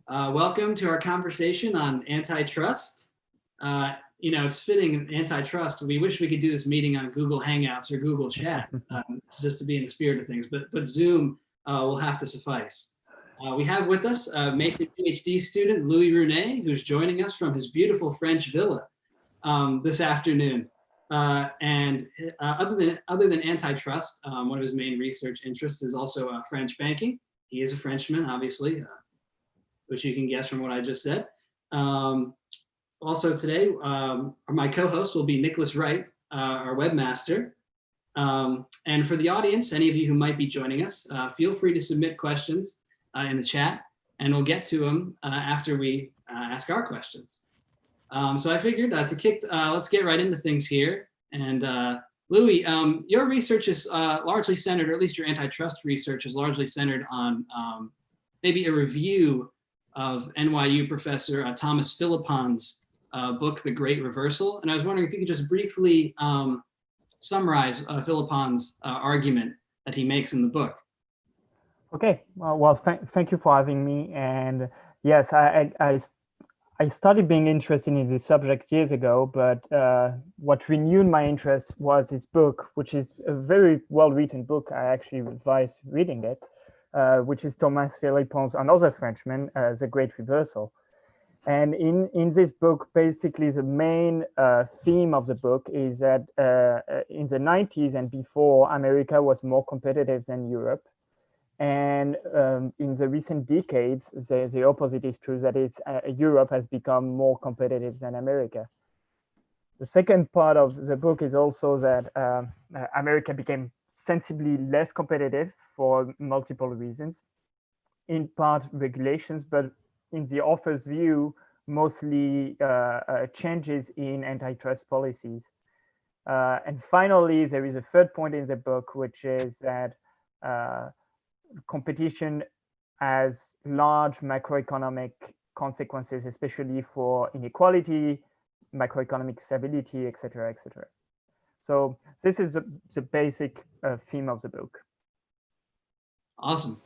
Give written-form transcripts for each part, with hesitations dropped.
Welcome to our conversation on antitrust. It's fitting antitrust. We wish we could do this meeting on Google Hangouts or Google Chat, just to be in the spirit of things, but Zoom will have to suffice. We have with us Mason PhD student Louis Rouanet, who's joining us from his beautiful French villa this afternoon. And other than antitrust, one of his main research interests is also French banking. He is a Frenchman, obviously, which you can guess from what I just said. Also today, my co-host will be Nicholas Wright, our webmaster. And for the audience, any of you who might be joining us, feel free to submit questions in the chat, and we'll get to them after we ask our questions. So I figured let's get right into things here. And Louis, your research is largely centered, or at least your antitrust research is largely centered on maybe a review of NYU professor Thomas Philippon's book, The Great Reversal. And I was wondering if you could just briefly summarize Philippon's argument that he makes in the book. Okay, well, thank you for having me. And yes, I started being interested in this subject years ago, but what renewed my interest was his book, which is a very well-written book. I actually advise reading it, which is Thomas Philippon's, another Frenchman, The Great Reversal. And in this book, basically the main theme of the book is that in the 90s and before, America was more competitive than Europe. And in the recent decades, the opposite is true. That is, Europe has become more competitive than America. The second part of the book is also that America became sensibly less competitive for multiple reasons. In part regulations, but in the author's view, mostly changes in antitrust policies. And finally, there is a third point in the book, which is that competition has large macroeconomic consequences, especially for inequality, macroeconomic stability, etc., etc. So this is the basic theme of the book. Awesome.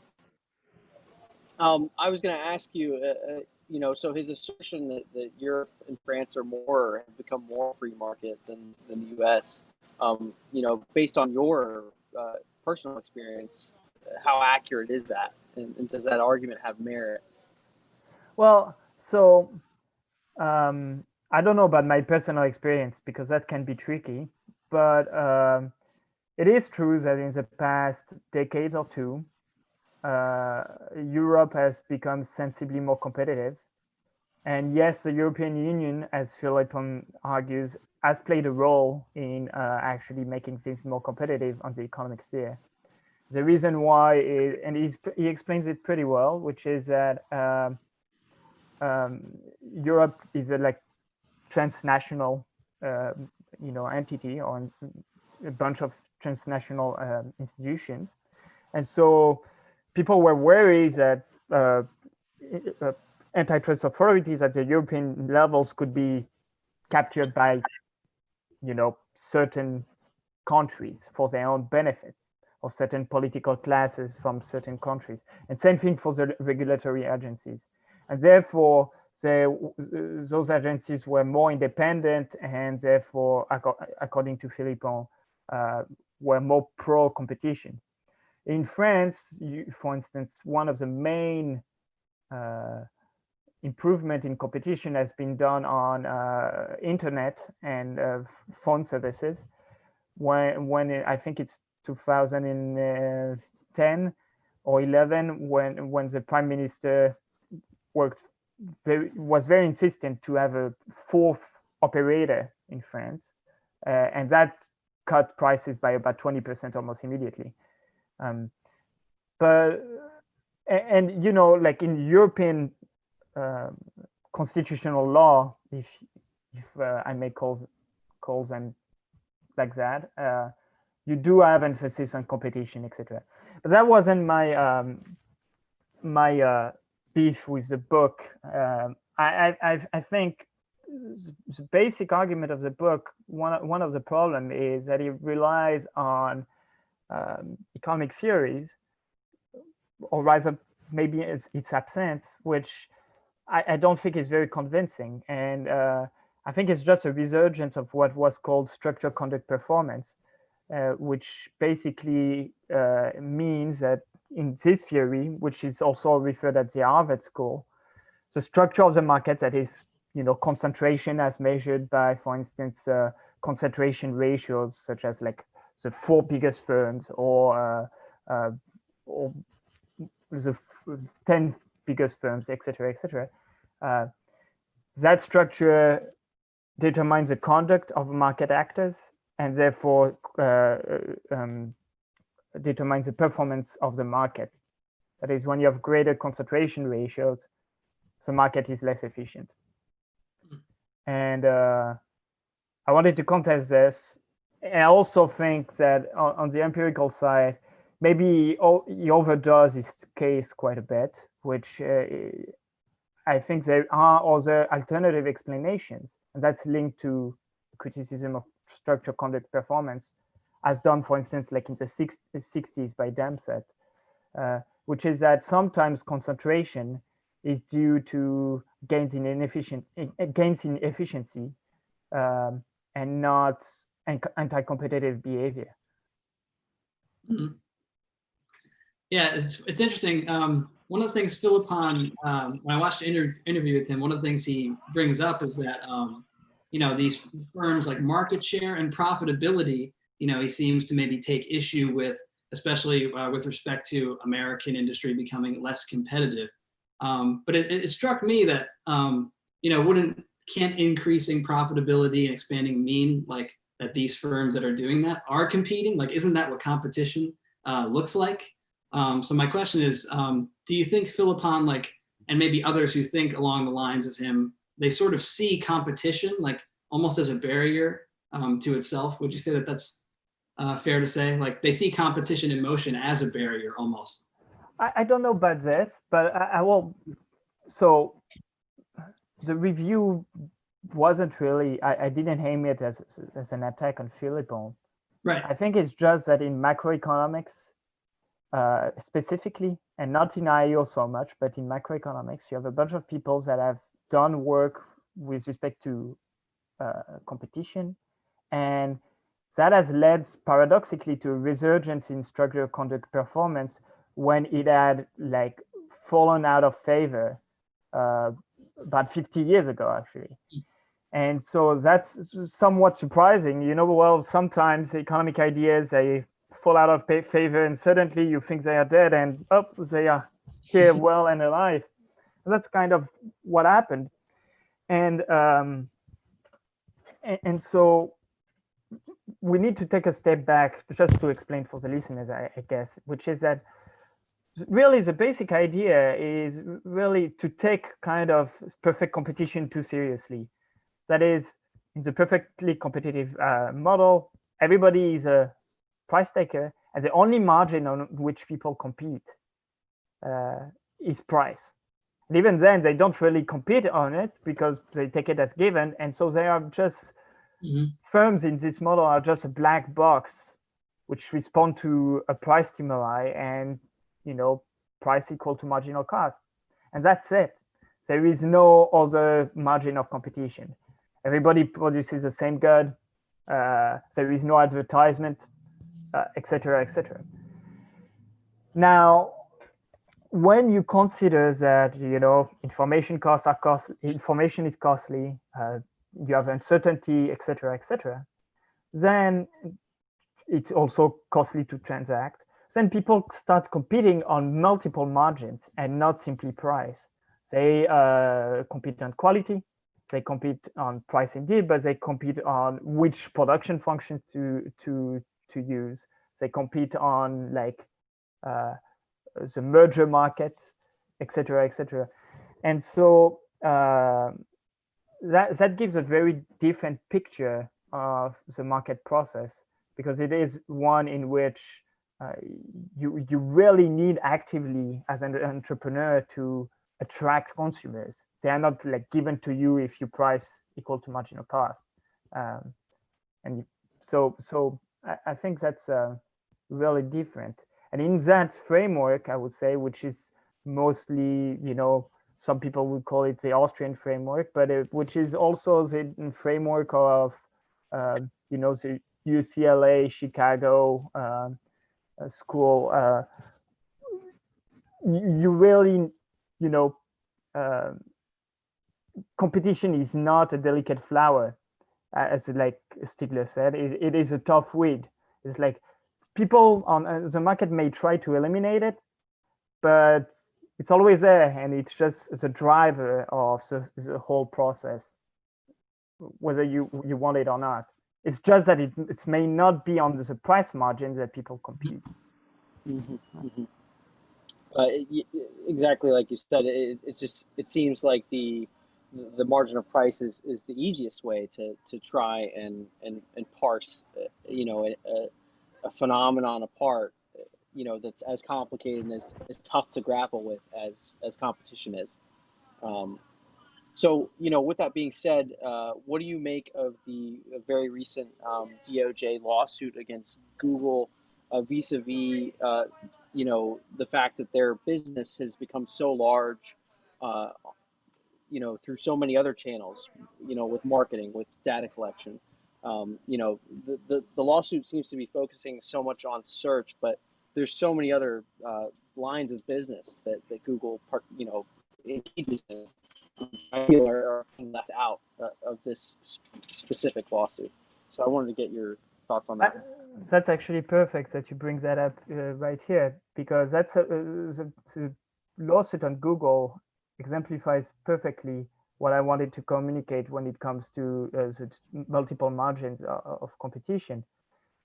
I was going to ask you, so his assertion that Europe and France have become more free market than the U.S. Based on your personal experience, how accurate is that, and does that argument have merit? Well, so I don't know about my personal experience because that can be tricky, but it is true that in the past decade or two, Europe has become sensibly more competitive. And yes, the European Union, as Philippon argues, has played a role in actually making things more competitive on the economic sphere. The reason why is, and he explains it pretty well, which is that Europe is a transnational entity, or a bunch of transnational institutions. And so people were worried that antitrust authorities at the European levels could be captured by, certain countries for their own benefits, or certain political classes from certain countries. And same thing for the regulatory agencies. And therefore, those agencies were more independent, and therefore, according to Philippon, were more pro-competition. In France, for instance, one of the main improvement in competition has been done on internet and phone services. When I think it's 2010 or 11, when the prime minister was very insistent to have a fourth operator in France, and that cut prices by about 20% almost immediately. Like in European constitutional law, if I may call them like that, you do have emphasis on competition, etc. But that wasn't my beef with the book. I think the basic argument of the book, one of the problem is that it relies on economic theories, or rather maybe its absence, which I don't think is very convincing. And I think it's just a resurgence of what was called structured conduct performance, which basically means that in this theory, which is also referred at the Harvard School, the structure of the market, that is, concentration as measured by, for instance, concentration ratios, such as like the 4 biggest firms or the 10 biggest firms, etc., etc. That structure determines the conduct of market actors and therefore determines the performance of the market. That is, when you have greater concentration ratios, the market is less efficient. And I wanted to contest this. And I also think that on the empirical side, maybe he overdoes his case quite a bit, which I think there are other alternative explanations, and that's linked to criticism of structured conduct performance, as done, for instance, like in the 60s by Damset, which is that sometimes concentration is due to gains in efficiency and not anti-competitive behavior. Mm-hmm. Yeah, it's interesting. One of the things Philippon, when I watched an interview with him, one of the things he brings up is that, these firms like market share and profitability, he seems to maybe take issue with, especially with respect to American industry becoming less competitive. But it struck me that, can't increasing profitability and expanding mean like that these firms that are doing that are competing? Like, isn't that what competition looks like? So my question is, do you think Philippon, and maybe others who think along the lines of him, they sort of see competition like almost as a barrier to itself? Would you say that that's fair to say? Like, they see competition in motion as a barrier almost? I don't know about this, but I will. So the review wasn't really, I didn't aim it as an attack on Philippon. Right. I think it's just that in macroeconomics, specifically, and not in IO so much, but in macroeconomics, you have a bunch of people that have done work with respect to competition, and that has led paradoxically to a resurgence in structured conduct performance when it had fallen out of favor about 50 years ago, actually. And so that's somewhat surprising. Well, sometimes economic ideas, they fall out of favor and suddenly you think they are dead and they are here well and alive. That's kind of what happened. And so we need to take a step back just to explain for the listeners, I guess, which is that really the basic idea is really to take kind of perfect competition too seriously. That is, in the perfectly competitive model, everybody is a price taker, and the only margin on which people compete is price. And even then, they don't really compete on it because they take it as given, and so they are just firms in this model are just a black box which respond to a price stimuli, and price equal to marginal cost, and that's it. There is no other margin of competition. Everybody produces the same good. There is no advertisement, etc., etc. Now, when you consider that information costs are costly, information is costly, you have uncertainty, etc., etc., then it's also costly to transact. Then people start competing on multiple margins and not simply price. They compete on quality. They compete on price indeed, but they compete on which production functions to use. They compete on the merger market, etc., etc. And so that gives a very different picture of the market process, because it is one in which you really need actively as an entrepreneur to attract consumers. They are not given to you if you price equal to marginal cost. And so I think that's really different. And in that framework, I would say, which is mostly, some people would call it the Austrian framework, but which is also the framework of, the UCLA, Chicago school. You really, competition is not a delicate flower, as like Stigler said. It is a tough weed. It's like people on the market may try to eliminate it, but it's always there, and it's just the driver of the whole process, whether you want it or not. It's just that it may not be on the price margin that people compete. Mm-hmm, mm-hmm. Exactly like you said, it seems like the margin of price is the easiest way to try and parse a phenomenon apart, that's as complicated and as tough to grapple with as competition is. So, with that being said, what do you make of the very recent DOJ lawsuit against Google vis-a-vis, the fact that their business has become so large, through so many other channels, with marketing, with data collection. The lawsuit seems to be focusing so much on search, but there's so many other lines of business that Google, engages in. I feel are left out of this specific lawsuit. So I wanted to get your thoughts on that. That's actually perfect that you bring that up right here, because that's the lawsuit on Google exemplifies perfectly what I wanted to communicate when it comes to the multiple margins of competition.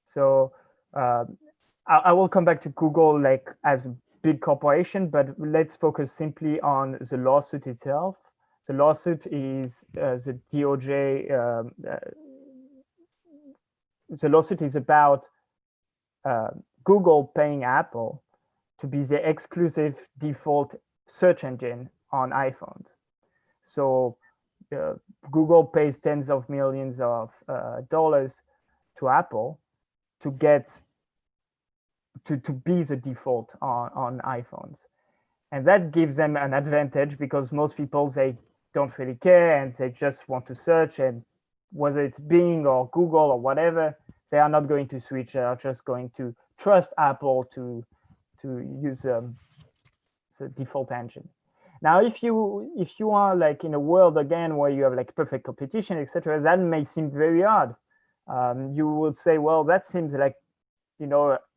So I will come back to Google like as a big corporation, but let's focus simply on the lawsuit itself. The lawsuit is the DOJ. The lawsuit is about Google paying Apple to be the exclusive default search engine on iPhones. So Google pays tens of millions of dollars to Apple to get to be the default on iPhones. And that gives them an advantage because most people, they don't really care and they just want to search, and whether it's Bing or Google or whatever, they are not going to switch. They are just going to trust Apple to use the default engine. Now, if you are like in a world again where you have like perfect competition, etc., that may seem very odd. You would say, well, that seems like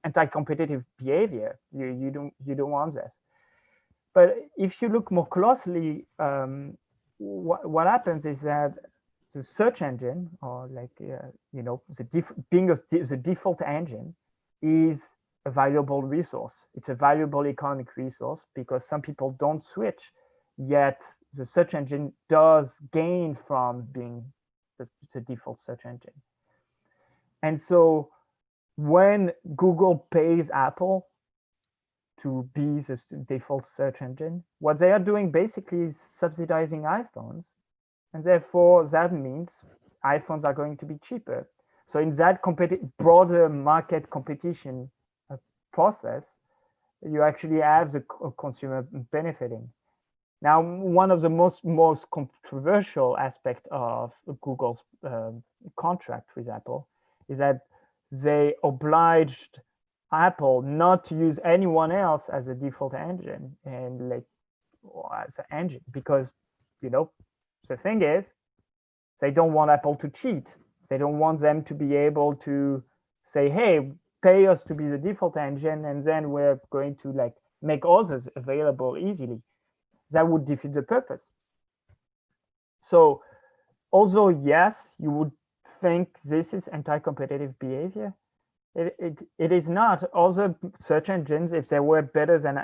anti-competitive behavior. You don't want this. But if you look more closely, what happens is that the search engine, or like being the default engine, is a valuable resource. It's a valuable economic resource because some people don't switch, yet the search engine does gain from being the default search engine. And so when Google pays Apple to be the default search engine, what they are doing basically is subsidizing iPhones. And therefore, that means iPhones are going to be cheaper. So in that broader market competition process, you actually have the consumer benefiting. Now, one of the most controversial aspects of Google's contract with Apple is that they obliged Apple not to use anyone else as a default engine and like as an engine, because the thing is, they don't want Apple to cheat. They don't want them to be able to say, hey, pay us to be the default engine, and then we're going to like make others available easily. That would defeat the purpose. So although, yes, you would think this is anti-competitive behavior, it is not. Other search engines, if they were better than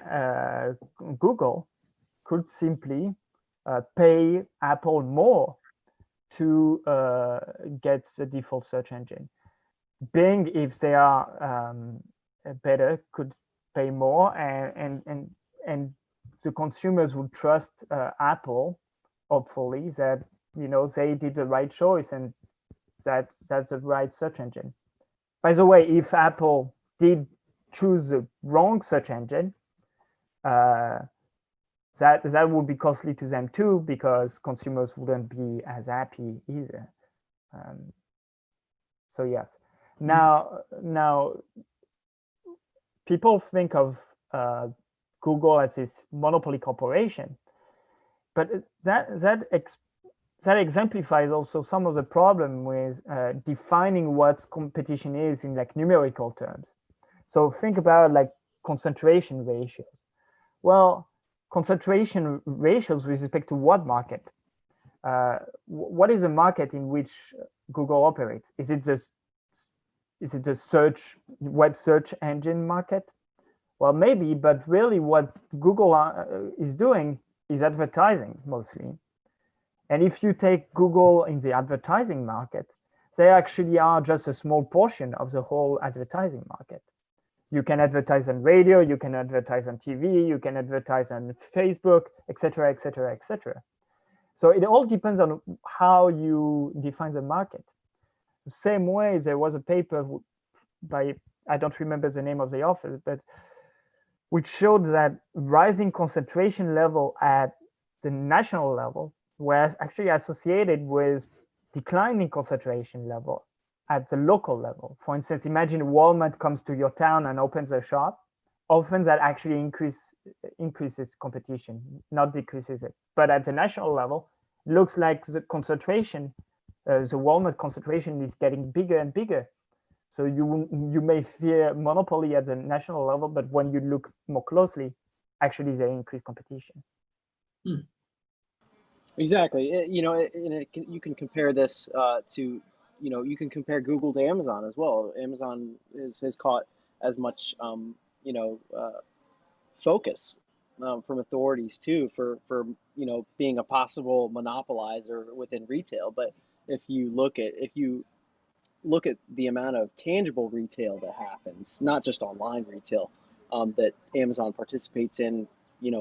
Google, could simply pay Apple more to get the default search engine. Bing, if they are better, could pay more, and the consumers would trust Apple, hopefully, that they did the right choice and that's the right search engine. By the way, if Apple did choose the wrong search engine, that would be costly to them too, because consumers wouldn't be as happy either. So yes. Now people think of Google as this monopoly corporation, but that exemplifies also some of the problem with defining what competition is in like numerical terms. So think about like concentration ratios. Well, concentration ratios with respect to what market? What is a market in which Google operates? Is it the web search engine market? Well, maybe, but really what Google is doing is advertising mostly. And if you take Google in the advertising market, they actually are just a small portion of the whole advertising market. You can advertise on radio, you can advertise on TV, you can advertise on Facebook, etc., etc., etc. So it all depends on how you define the market. The same way, there was a paper by, I don't remember the name of the author, but which showed that rising concentration level at the national level was actually associated with declining concentration level at the local level. For instance, imagine Walmart comes to your town and opens a shop. Often that actually increases competition, not decreases it. But at the national level, it looks like the concentration, the Walmart concentration is getting bigger and bigger. So you may fear monopoly at the national level, but when you look more closely, actually they increase competition. Exactly. You can compare this to, you can compare Google to Amazon as well. Amazon has caught as much, focus from authorities too for being a possible monopolizer within retail. But if you look at the amount of tangible retail that happens, not just online retail, that Amazon participates in,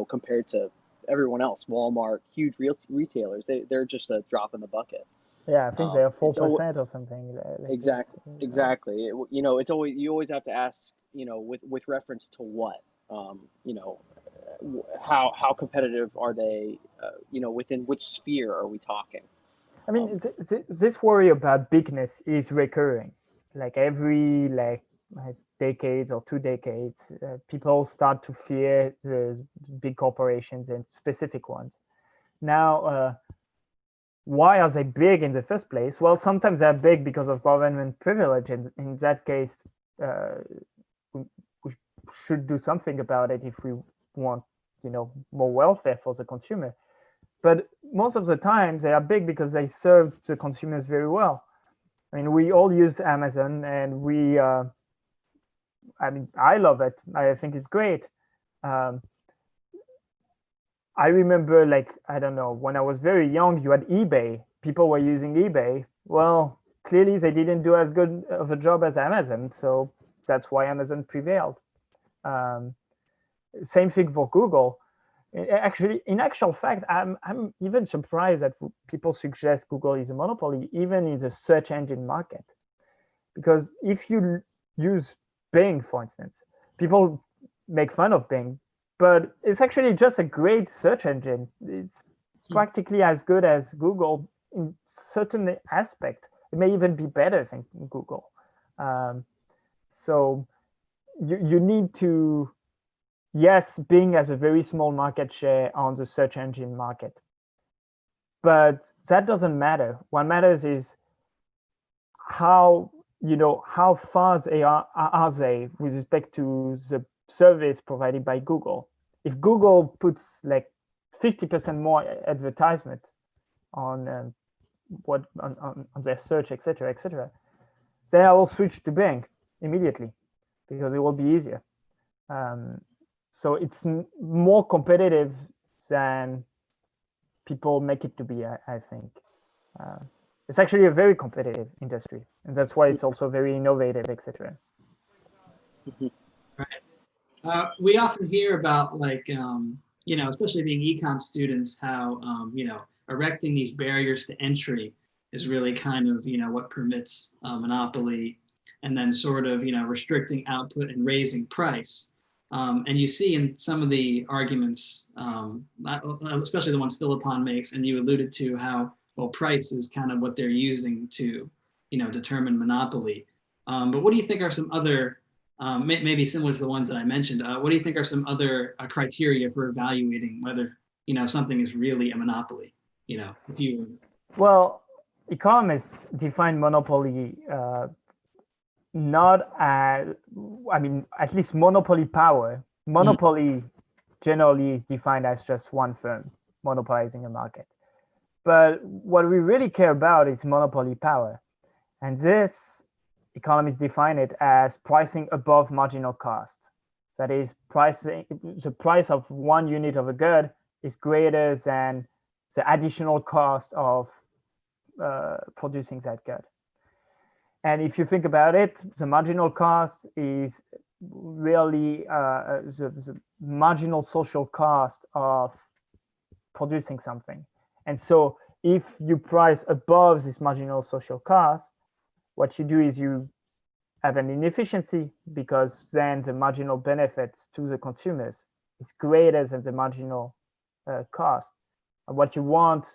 compared to everyone else, Walmart, huge retailers, they're just a drop in the bucket. Yeah, I think they are 4% or something. Exactly, exactly. It's always, you always have to ask, with reference to what, how competitive are they, within which sphere are we talking? I mean, this worry about bigness is recurring. Like every decades or 2 decades, people start to fear the big corporations and specific ones. Now, why are they big in the first place? Well, sometimes they're big because of government privilege, and in that case, we should do something about it if we want, more welfare for the consumer. But most of the time, they are big because they serve the consumers very well. I mean, we all use Amazon, and I love it. I think it's great. I remember, I don't know, when I was very young, you had eBay. People were using eBay. Well, clearly they didn't do as good of a job as Amazon, so that's why Amazon prevailed. Same thing for Google. Actually, in actual fact, I'm even surprised that people suggest Google is a monopoly, even in the search engine market. Because if you use Bing, for instance, people make fun of Bing, but it's actually just a great search engine. It's practically as good as Google in certain aspect. It may even be better than Google. So you need to, yes, Bing has a very small market share on the search engine market, but that doesn't matter. What matters is how far are they with respect to the service provided by Google. If Google puts 50% more advertisement on on their search, etc., they will switch to Bing immediately because it will be easier. So it's more competitive than people make it to be, I think. It's actually a very competitive industry, and that's why it's also very innovative, etc. Right. We often hear about especially being econ students, how erecting these barriers to entry is really kind of what permits monopoly, and then sort of restricting output and raising price. And you see in some of the arguments, especially the ones Philippon makes, and you alluded to how, well, price is kind of what they're using to, determine monopoly. But what do you think are some other, maybe similar to the ones that I mentioned, what do you think are some other criteria for evaluating whether, something is really a monopoly? If you... Well, economists define monopoly not as, at least monopoly power. Monopoly generally is defined as just one firm monopolizing a market. But what we really care about is monopoly power. And this, economists define it as pricing above marginal cost. That is, the price of one unit of a good is greater than the additional cost of producing that good. And if you think about it, the marginal cost is really the marginal social cost of producing something. And so if you price above this marginal social cost, what you do is you have an inefficiency, because then the marginal benefits to the consumers is greater than the marginal cost. And what you want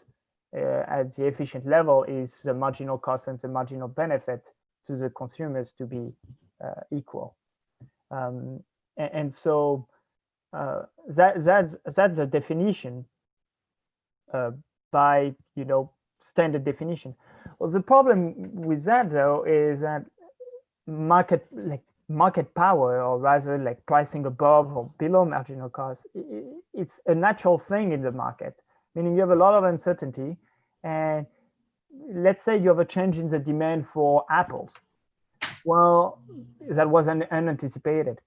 at the efficient level is the marginal cost and the marginal benefit to the consumers to be equal. And so that's the definition by standard definition. Well, the problem with that, though, is that market power, or rather like pricing above or below marginal cost, it's a natural thing in the market, meaning you have a lot of uncertainty. And let's say you have a change in the demand for apples. Well, that was unanticipated.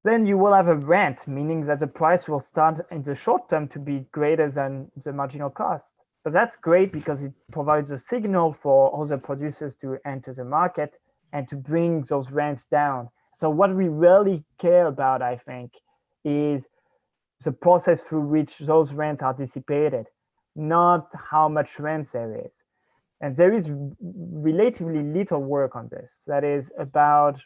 Then you will have a rent, meaning that the price will start in the short term to be greater than the marginal cost. But that's great because it provides a signal for other producers to enter the market and to bring those rents down. So what we really care about, I think, is the process through which those rents are dissipated, not how much rent there is. And there is relatively little work on this. That is about,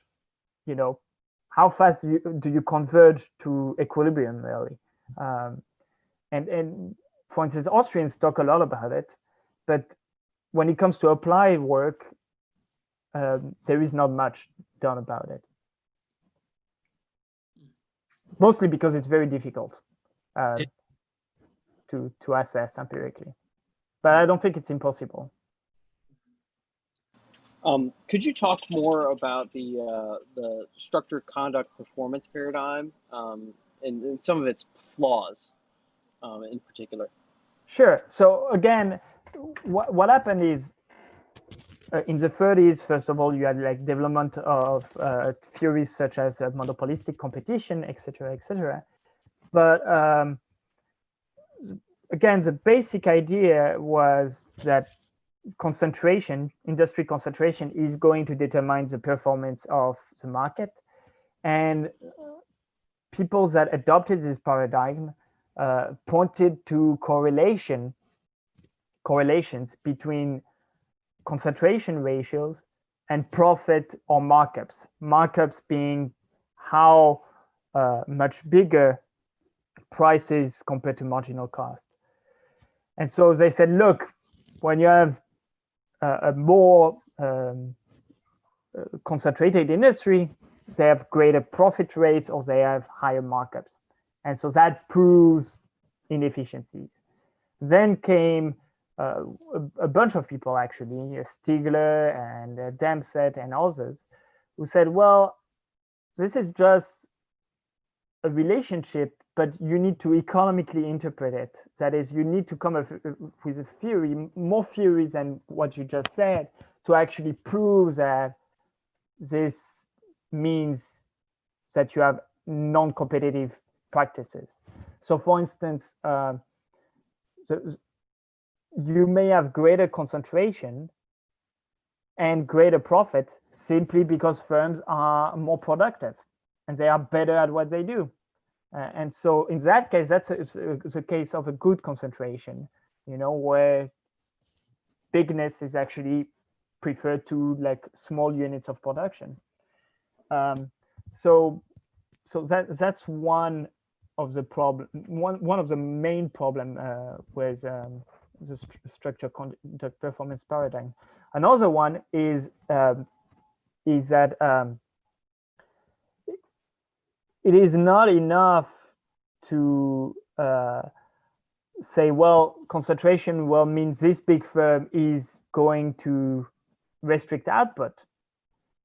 how fast do you converge to equilibrium, really? And for instance, Austrians talk a lot about it, but when it comes to applied work, there is not much done about it. Mostly because it's very difficult to assess empirically. But I don't think it's impossible. Could you talk more about the structured conduct performance paradigm and some of its flaws in particular? Sure. So again, what happened is in the 30s, first of all, you had like development of theories such as monopolistic competition, et cetera. But again, the basic idea was that industry concentration is going to determine the performance of the market. And people that adopted this paradigm pointed to correlations between concentration ratios and profit or markups. Markups being how much bigger prices compared to marginal cost. And so they said, look, when you have a more concentrated industry, they have greater profit rates or they have higher markups. And so that proves inefficiencies. Then came a bunch of people, actually, Stigler and Dempsey and others, who said, well, this is just a relationship, but you need to economically interpret it. That is, you need to come up with a theory, more theories than what you just said, to actually prove that this means that you have non-competitive practices. So for instance, you may have greater concentration and greater profit simply because firms are more productive and they are better at what they do. And so in that case, that's a case of a good concentration, where bigness is actually preferred to like small units of production. So so that's one of the one of the main problem with the structure conduct performance paradigm. Another one is that it is not enough to say, well, concentration means this big firm is going to restrict output.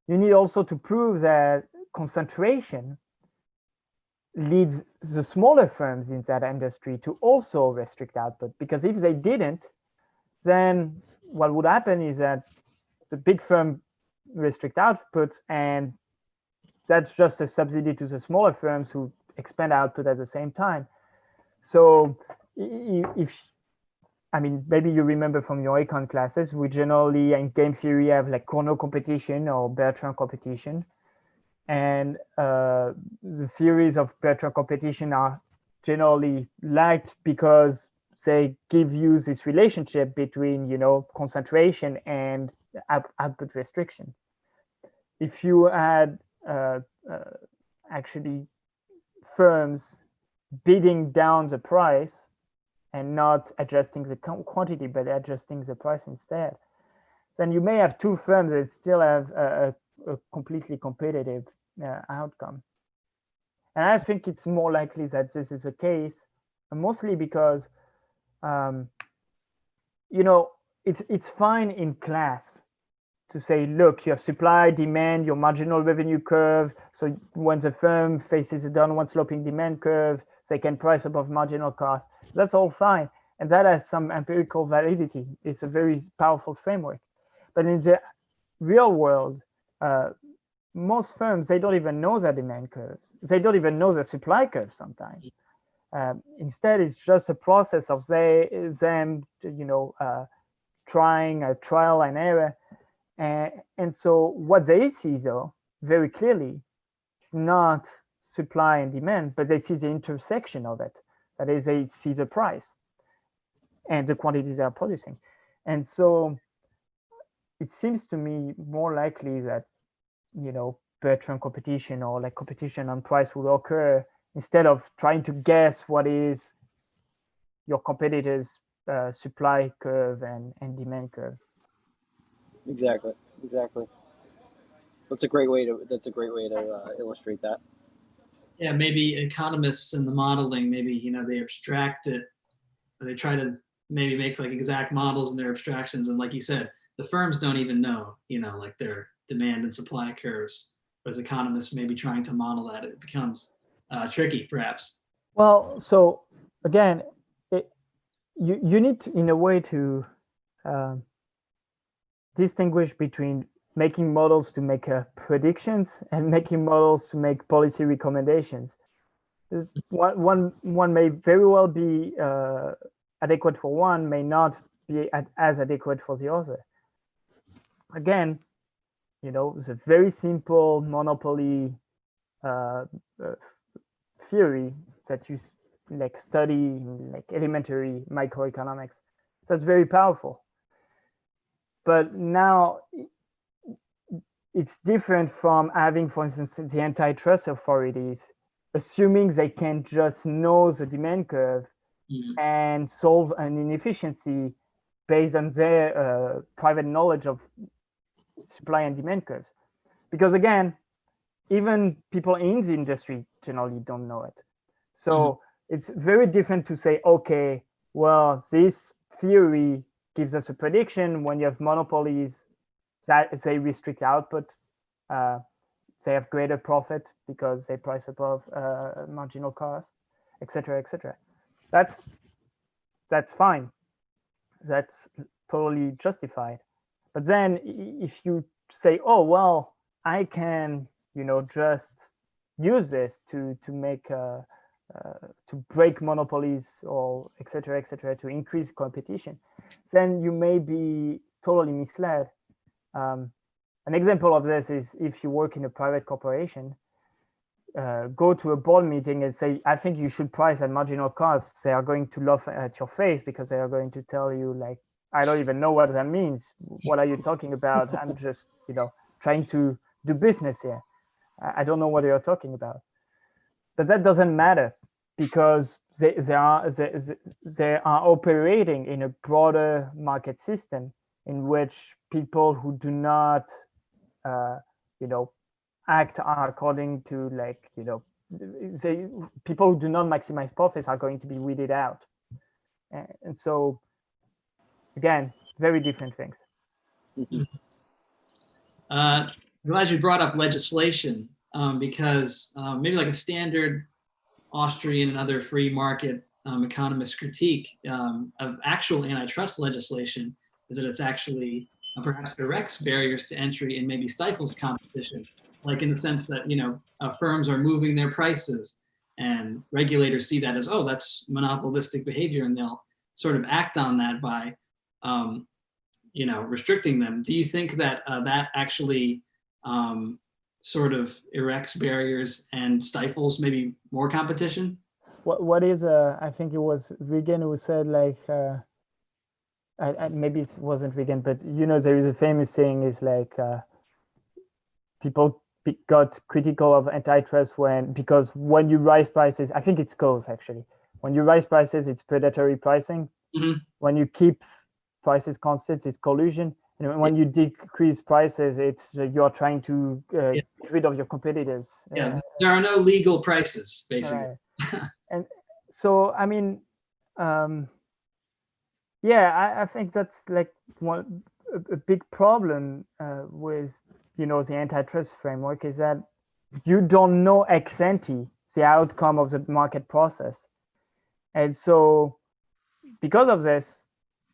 You need also to prove that concentration leads the smaller firms in that industry to also restrict output, because if they didn't, then what would happen is that the big firm restrict output, and that's just a subsidy to the smaller firms who expand output at the same time. So maybe you remember from your econ classes, we generally in game theory have like Cournot competition or Bertrand competition. And the theories of Bertrand competition are generally liked because they give you this relationship between, concentration and output restriction. If you had actually firms bidding down the price and not adjusting the quantity, but adjusting the price instead, then you may have two firms that still have a completely competitive outcome. And I think it's more likely that this is the case, mostly because, it's fine in class to say, look, you have supply, demand, your marginal revenue curve. So when the firm faces a downward sloping demand curve, they can price above marginal cost. That's all fine. And that has some empirical validity. It's a very powerful framework. But in the real world, most firms, they don't even know their demand curves. They don't even know their supply curves sometimes. Instead, it's just a process of them, trying a trial and error. And so what they see, though, very clearly, is not supply and demand, but they see the intersection of it. That is, they see the price and the quantities they are producing. And so it seems to me more likely that, Bertrand competition or like competition on price will occur instead of trying to guess what is your competitors' supply curve and demand curve. Exactly. That's a great way to illustrate that. Yeah, maybe economists in the modeling, maybe, they abstract it, or they try to maybe make like exact models in their abstractions. And like you said, the firms don't even know, like their demand and supply curves. But as economists maybe trying to model that, it becomes tricky, perhaps. Well, so again, you need to, in a way, to distinguish between making models to make predictions and making models to make policy recommendations. One may very well be adequate for one, may not be as adequate for the other. Again, it's a very simple monopoly theory that you like study in like elementary microeconomics. That's very powerful. But now it's different from having, for instance, the antitrust authorities assuming they can just know the demand curve and solve an inefficiency based on their private knowledge of supply and demand curves. Because again, even people in the industry generally don't know it. So it's very different to say, okay, well, this theory gives us a prediction when you have monopolies that they restrict output, they have greater profit because they price above marginal cost, etc., etc. That's fine. That's totally justified. But then if you say, oh, well, I can, just use this to make to break monopolies or etc., to increase competition, then you may be totally misled. An example of this is if you work in a private corporation, go to a board meeting and say, I think you should price at marginal costs. They are going to laugh at your face because they are going to tell you like, I don't even know what that means. What are you talking about? I'm just, trying to do business here. I don't know what you're talking about. but that doesn't matter because they are operating in a broader market system in which people who do not act according to people who do not maximize profits are going to be weeded out. And so again, very different things. Glad you brought up legislation because maybe like a standard Austrian and other free market economist critique of actual antitrust legislation is that it's actually perhaps erects barriers to entry and maybe stifles competition, like in the sense that, firms are moving their prices and regulators see that as, oh, that's monopolistic behavior, and they'll sort of act on that by, restricting them. Do you think that that actually sort of erects barriers and stifles maybe more competition? What is I think it was Reagan who said maybe it wasn't Reagan, but there is a famous saying is people got critical of antitrust because when you raise prices, I think it's Coase actually. When you raise prices, it's predatory pricing. Mm-hmm. When you keep prices constant, it's collusion. And when you decrease prices, it's you're trying to get rid of your competitors. Yeah, there are no legal prices, basically. Right. And so, I mean, I think that's like a big problem with the antitrust framework is that you don't know ex ante the outcome of the market process, and so because of this,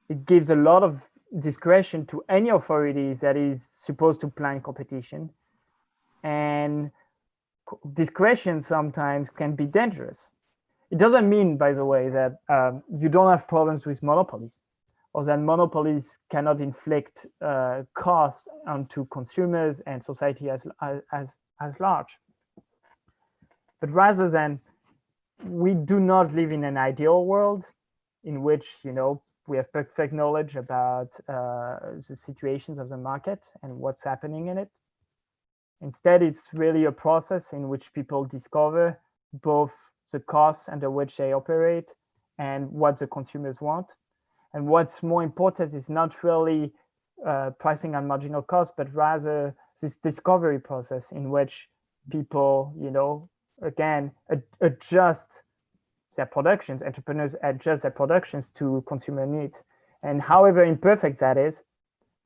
it gives a lot of discretion to any authorities that is supposed to plan competition, and discretion sometimes can be dangerous. It doesn't mean, by the way, that you don't have problems with monopolies or that monopolies cannot inflict costs onto consumers and society as large. But rather than, we do not live in an ideal world in which, we have perfect knowledge about the situations of the market and what's happening in it. Instead, it's really a process in which people discover both the costs under which they operate and what the consumers want. And what's more important is not really pricing on marginal cost, but rather this discovery process in which people, again, adjust their productions, entrepreneurs adjust their productions to consumer needs. And however imperfect that is,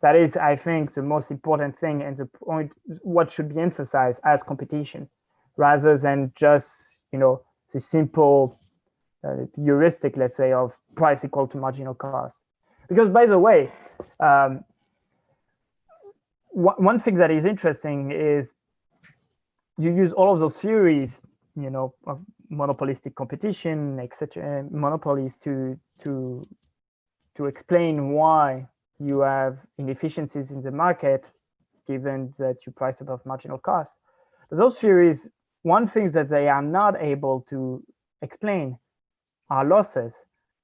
I think, the most important thing and the point, what should be emphasized as competition, rather than just, the simple heuristic, let's say, of price equal to marginal cost. Because, by the way, one thing that is interesting is you use all of those theories, of monopolistic competition, etc., monopolies to explain why you have inefficiencies in the market, given that you price above marginal cost. But those theories, one thing that they are not able to explain are losses.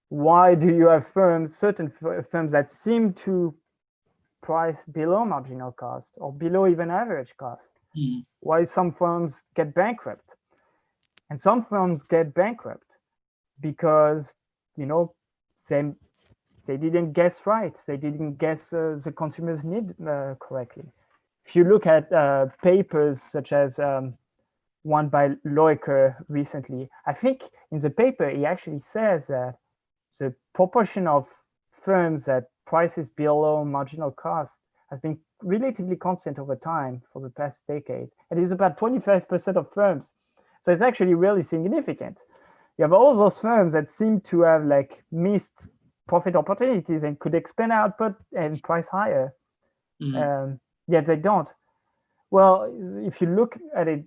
Why do you have certain firms that seem to price below marginal cost or below even average cost? Mm. Why some firms get bankrupt? And some firms get bankrupt because, they didn't guess right. They didn't guess the consumer's need correctly. If you look at papers such as one by Loiker recently, I think in the paper, he actually says that the proportion of firms that prices below marginal cost has been relatively constant over time for the past decade. It is about 25% of firms. So it's actually really significant. You have all those firms that seem to have missed profit opportunities and could expand output and price higher. Mm-hmm. Yet they don't. Well, if you look at it,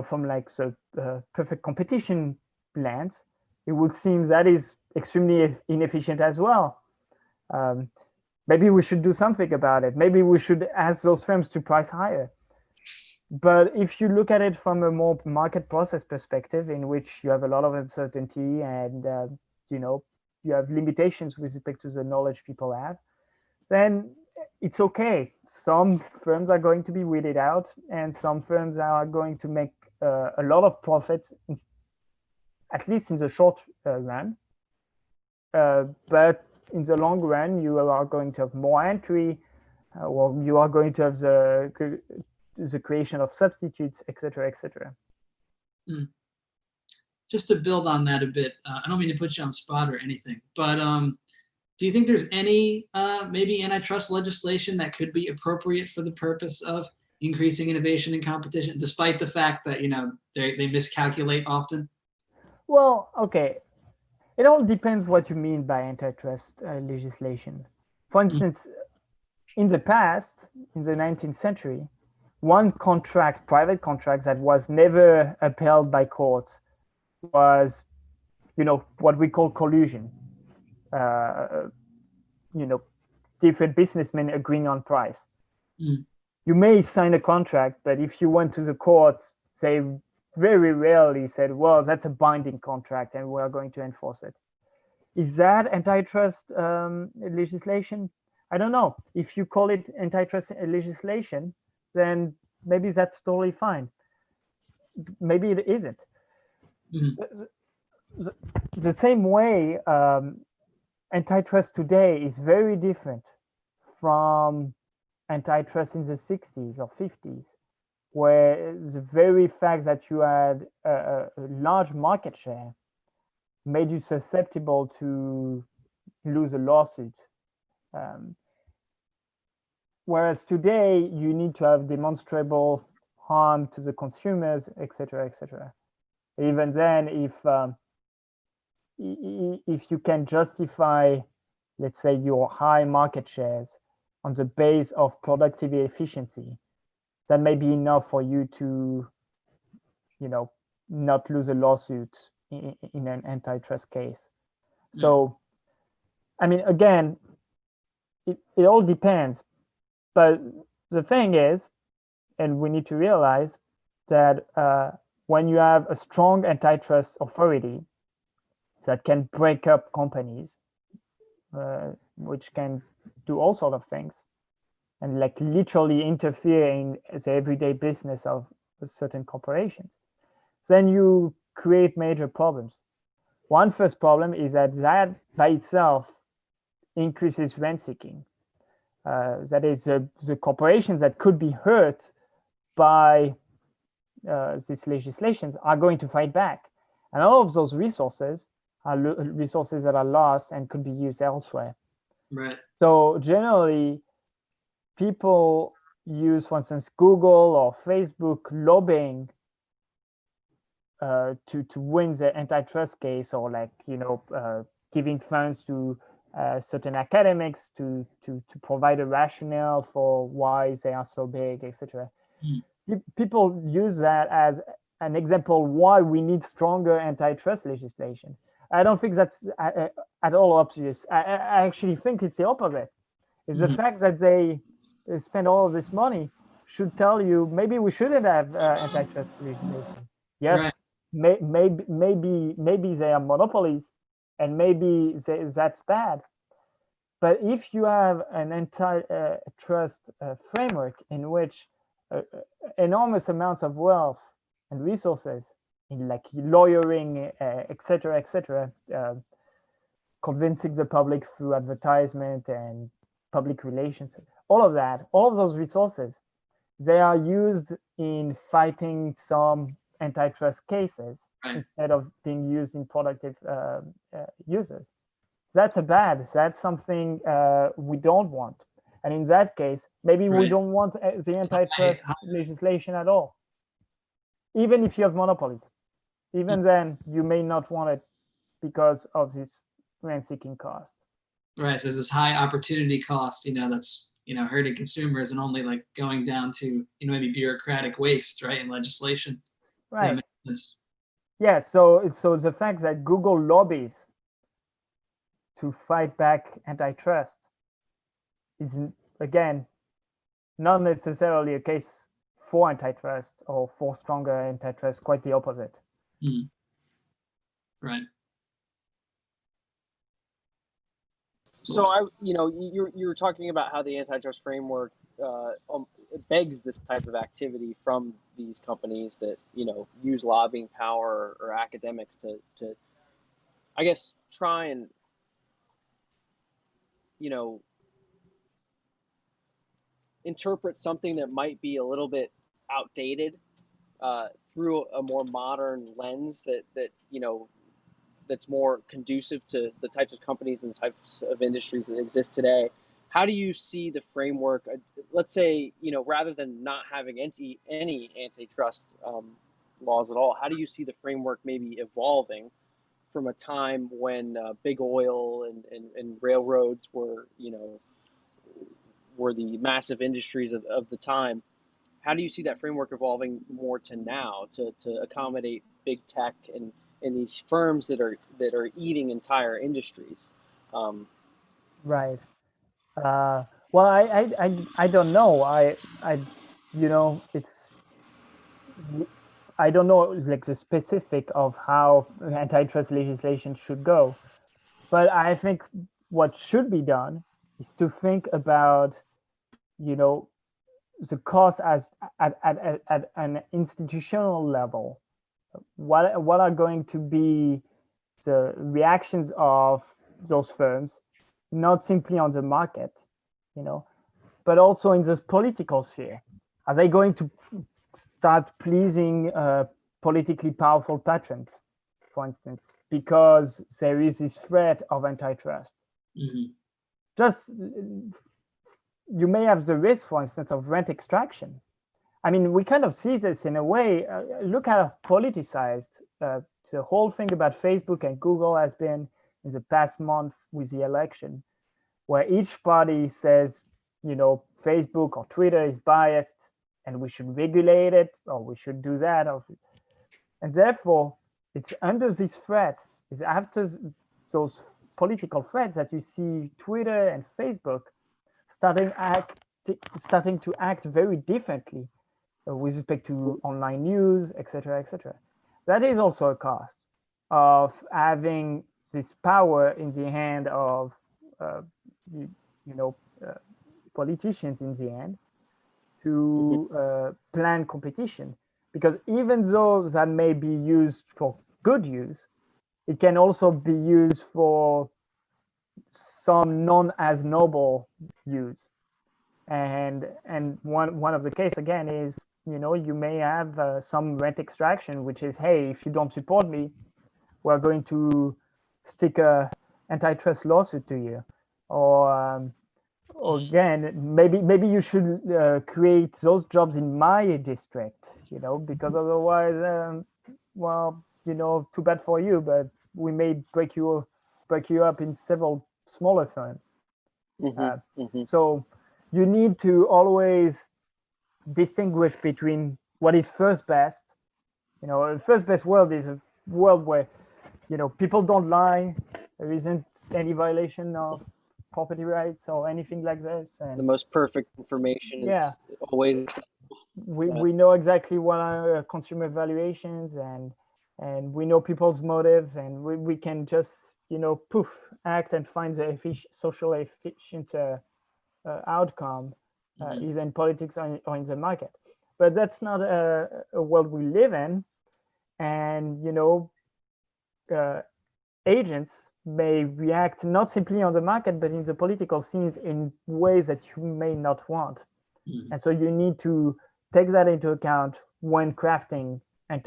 from the perfect competition lens, it would seem that is extremely inefficient as well. Maybe we should do something about it. Maybe we should ask those firms to price higher. But if you look at it from a more market process perspective, in which you have a lot of uncertainty and you have limitations with respect to the knowledge people have, then it's okay. Some firms are going to be weeded out, and some firms are going to make a lot of profits, at least in the short run. But in the long run, you are going to have more entry, or you are going to have the creation of substitutes, etc., etc. Just to build on that a bit, I don't mean to put you on the spot or anything, but do you think there's any maybe antitrust legislation that could be appropriate for the purpose of increasing innovation and competition, despite the fact that they miscalculate often? Well, okay. It all depends what you mean by antitrust legislation. For instance, in the past, in the 19th century, one contract, private contract, that was never upheld by courts was, what we call collusion. Different businessmen agreeing on price. You may sign a contract, but if you went to the court, they very rarely said, well, that's a binding contract and we're going to enforce it. Is that antitrust legislation? I don't know. If you call it antitrust legislation, then maybe that's totally fine. Maybe it isn't. The same way, antitrust today is very different from antitrust in the 60s or 50s, where the very fact that you had a large market share made you susceptible to lose a lawsuit. Whereas today, you need to have demonstrable harm to the consumers, etc., etc. Even then, if you can justify, let's say, your high market shares on the base of productivity efficiency, that may be enough for you to, not lose a lawsuit in an antitrust case. So, I mean, again, it all depends. But the thing is, and we need to realize that when you have a strong antitrust authority that can break up companies, which can do all sorts of things, and like literally interfere in the everyday business of certain corporations, then you create major problems. One first problem is that by itself increases rent seeking. That is, the corporations that could be hurt by these legislations are going to fight back. And all of those resources are resources that are lost and could be used elsewhere. Right. So generally, people use, for instance, Google or Facebook lobbying to win the antitrust case, or giving funds to certain academics to provide a rationale for why they are so big, etc. People use that as an example why we need stronger antitrust legislation. I don't think that's at all obvious. I actually think it's the opposite. It's the fact that they spend all of this money should tell you maybe we shouldn't have antitrust legislation. Yes, right. Maybe they are monopolies, and maybe that's bad. But if you have an antitrust framework in which enormous amounts of wealth and resources in like lawyering, etc., convincing the public through advertisement and public relations, all of those resources, they are used in fighting some antitrust cases, right, instead of being used in productive uses. That's that's something we don't want. And in that case, maybe right, we don't want the antitrust legislation at all. Even if you have monopolies, even then you may not want it because of this rent-seeking cost. Right, so there's this high opportunity cost, that's, hurting consumers and only like going down to, maybe bureaucratic waste, right, in legislation. Right. Yeah, so the fact that Google lobbies to fight back antitrust is, again, not necessarily a case for antitrust or for stronger antitrust, quite the opposite. Right. So you were talking about how the antitrust framework begs this type of activity from these companies that use lobbying power or academics to I guess try and you know interpret something that might be a little bit outdated through a more modern lens that's more conducive to the types of companies and the types of industries that exist today. How do you see the framework? Let's say, rather than not having any antitrust laws at all, how do you see the framework maybe evolving from a time when big oil and railroads were the massive industries of the time? How do you see that framework evolving more to now to accommodate big tech and these firms that are eating entire industries? Right. Well, I don't know. It's I don't know like the specific of how antitrust legislation should go, but I think what should be done is to think about, you know, the cost as at an institutional level. What are going to be the reactions of those firms, not simply on the market, but also in the political sphere? Are they going to start pleasing politically powerful patrons, for instance, because there is this threat of antitrust? Mm-hmm. Just you may have the risk, for instance, of rent extraction. I mean, we kind of see this in a way. Look how politicized the whole thing about Facebook and Google has been in the past month with the election, where each party says, Facebook or Twitter is biased and we should regulate it, or we should do that. And therefore, it's under this threat, it's after those political threats that you see Twitter and Facebook starting to act very differently with respect to online news, etc., etc. That is also a cost of having this power in the hand of, politicians in the end to plan competition. Because even though that may be used for good use, it can also be used for some non as noble use. And one of the case again is, you may have some rent extraction, which is, hey, if you don't support me, we're going to stick a antitrust lawsuit to you, or again, maybe you should create those jobs in my district, because otherwise, too bad for you, but we may break you up in several smaller firms. So you need to always distinguish between what is first best. A first best world is a world where, people don't lie, there isn't any violation of property rights or anything like this. And the most perfect information is always acceptable. We know exactly what are consumer valuations, and we know people's motive, and we can just, act and find the social efficient outcome, either in politics or in the market. But that's not a world we live in. And, agents may react not simply on the market, but in the political scenes in ways that you may not want. And so you need to take that into account when crafting an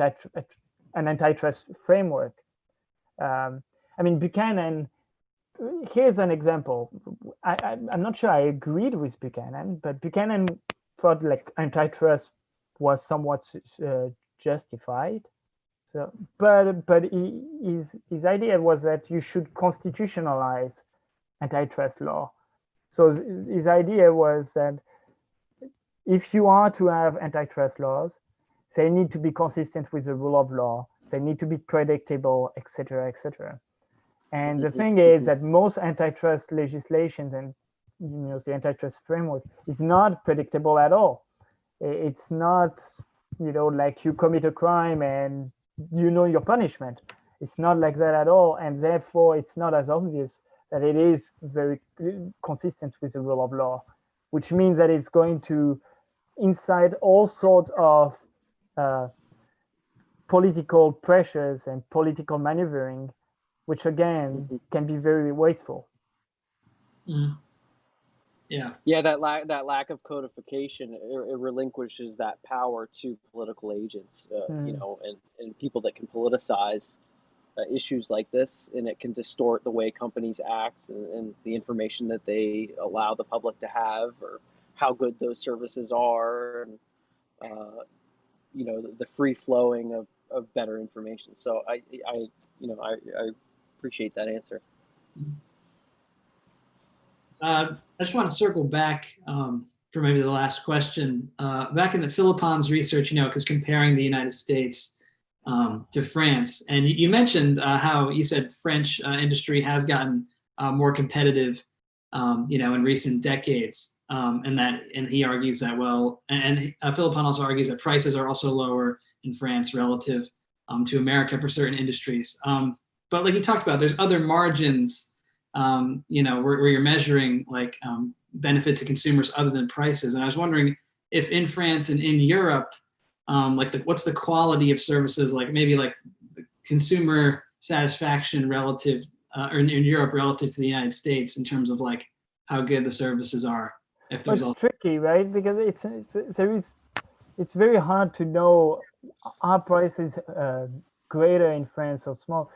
antitrust framework. Buchanan, here's an example. I'm not sure I agreed with Buchanan, but Buchanan thought like antitrust was somewhat justified. So, but his idea was that you should constitutionalize antitrust law. So his idea was that if you are to have antitrust laws, they need to be consistent with the rule of law. They need to be predictable, etc., etc. And the thing is that most antitrust legislations and the antitrust framework is not predictable at all. It's not, like you commit a crime and your punishment. It's not like that at all, and therefore it's not as obvious that it is very consistent with the rule of law, which means that it's going to incite all sorts of political pressures and political maneuvering, which again can be very wasteful. Mm. Yeah. Yeah, that lack of codification, it relinquishes that power to political agents, you know, and people that can politicize issues like this, and it can distort the way companies act and the information that they allow the public to have, or how good those services are, and you know, the free flowing of better information. So I you know, I appreciate that answer. I just want to circle back for maybe the last question. Back in the Philippon's research, you know, because comparing the United States to France, and you mentioned how you said French industry has gotten more competitive, you know, in recent decades, and he argues that, well, and Philippon also argues that prices are also lower in France relative to America for certain industries. But like you talked about, there's other margins, you know, where you're measuring like benefit to consumers other than prices. And I was wondering if in France and in Europe, like what's the quality of services, like maybe like consumer satisfaction relative, or in Europe relative to the United States in terms of like how good the services are. If there's it's tricky, right? Because it's very hard to know are prices greater in France or small.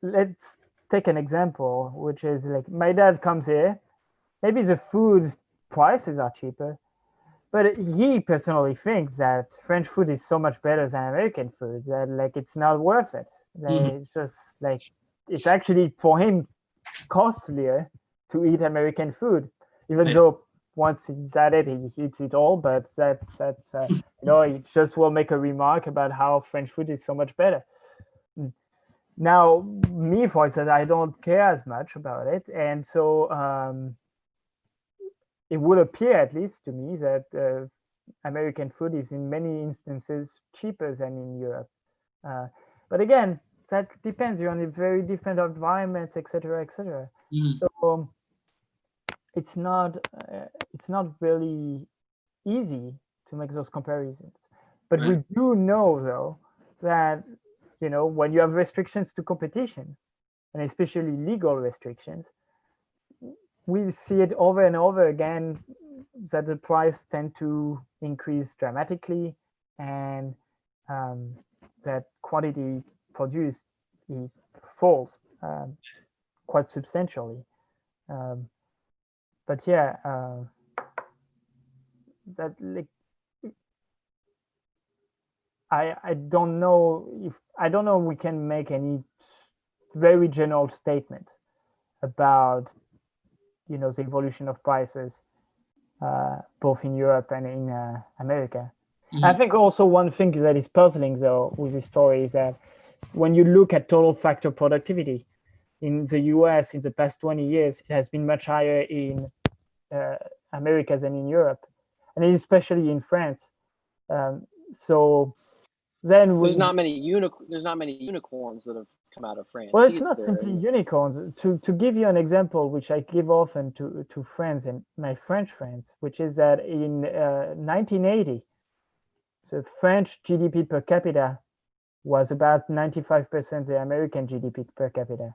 Let's take an example, which is like my dad comes here, maybe the food prices are cheaper, but he personally thinks that French food is so much better than American food that like it's not worth it. It's just like it's actually for him costlier to eat American food, even though once he's at it, he eats it all. But that's you know, he just will make a remark about how French food is so much better. Now, me, for instance, I don't care as much about it, and so it would appear, at least to me, that American food is in many instances cheaper than in Europe. But again, that depends. You're in very different environments, etc., etc. So it's not really easy to make those comparisons. But we do know, though, that you know, when you have restrictions to competition, and especially legal restrictions, we see it over and over again that the price tend to increase dramatically, and that quantity produced falls quite substantially. But yeah, that like I don't know if we can make any very general statements about, you know, the evolution of prices both in Europe and in America. I think also one thing that is puzzling though with this story is that when you look at total factor productivity in the US in the past 20 years, it has been much higher in America than in Europe, and especially in France. So then there's not many unicorns that have come out of France. Well, it's not simply unicorns. To give you an example, which I give often to friends and my French friends, which is that in 1980, the French GDP per capita was about 95% the American GDP per capita.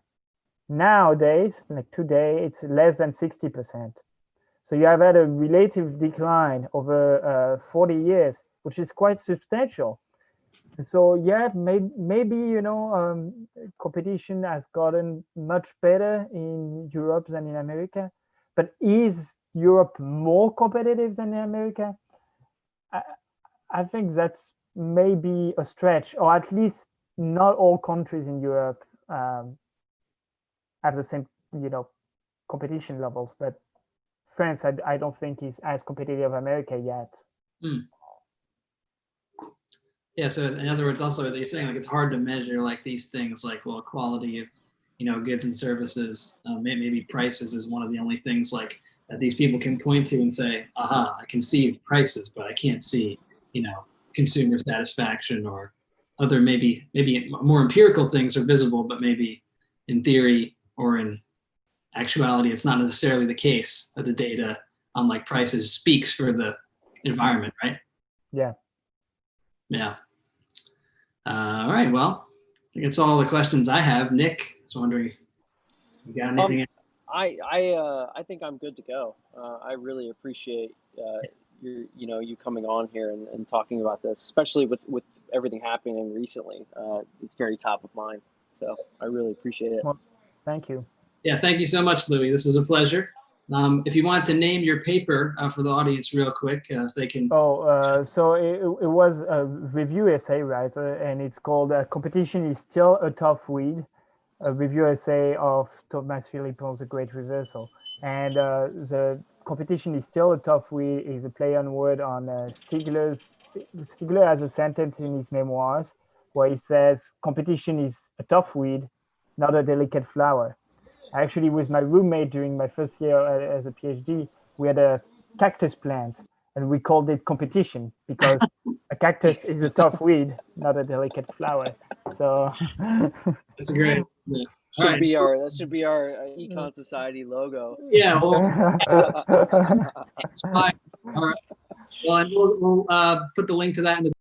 Nowadays, like today, it's less than 60%. So you have had a relative decline over 40 years, which is quite substantial. So yeah, maybe you know, competition has gotten much better in Europe than in America, but is Europe more competitive than America? I think that's maybe a stretch, or at least not all countries in Europe have the same, you know, competition levels. But France, I don't think is as competitive as America yet. Yeah, so in other words, also you're saying like it's hard to measure like these things, like, well, quality of, you know, goods and services. Maybe prices is one of the only things like that these people can point to and say, aha, I can see prices, but I can't see, you know, consumer satisfaction or other maybe more empirical things are visible, but maybe in theory or in actuality, it's not necessarily the case that the data on like prices speaks for the environment, right? Yeah. Yeah. All right. Well, I think that's all the questions I have. Nick, I was wondering if you got anything? I think I'm good to go. I really appreciate you coming on here and talking about this, especially with everything happening recently. It's very top of mind. So I really appreciate it. Well, thank you. Yeah, thank you so much, Louis. This was a pleasure. If you want to name your paper for the audience real quick, if they can. So it was a review essay, right? And it's called Competition is Still a Tough Weed, a review essay of Thomas Philippon's The Great Reversal. And the competition is still a tough weed is a play on word on Stigler has a sentence in his memoirs where he says, competition is a tough weed, not a delicate flower. Actually, with my roommate during my first year as a PhD, we had a cactus plant and we called it competition because a cactus is a tough weed, not a delicate flower. So That's great. Yeah. That should be our Econ Society logo. Yeah. Well, all right. Well, and we'll put the link to that in the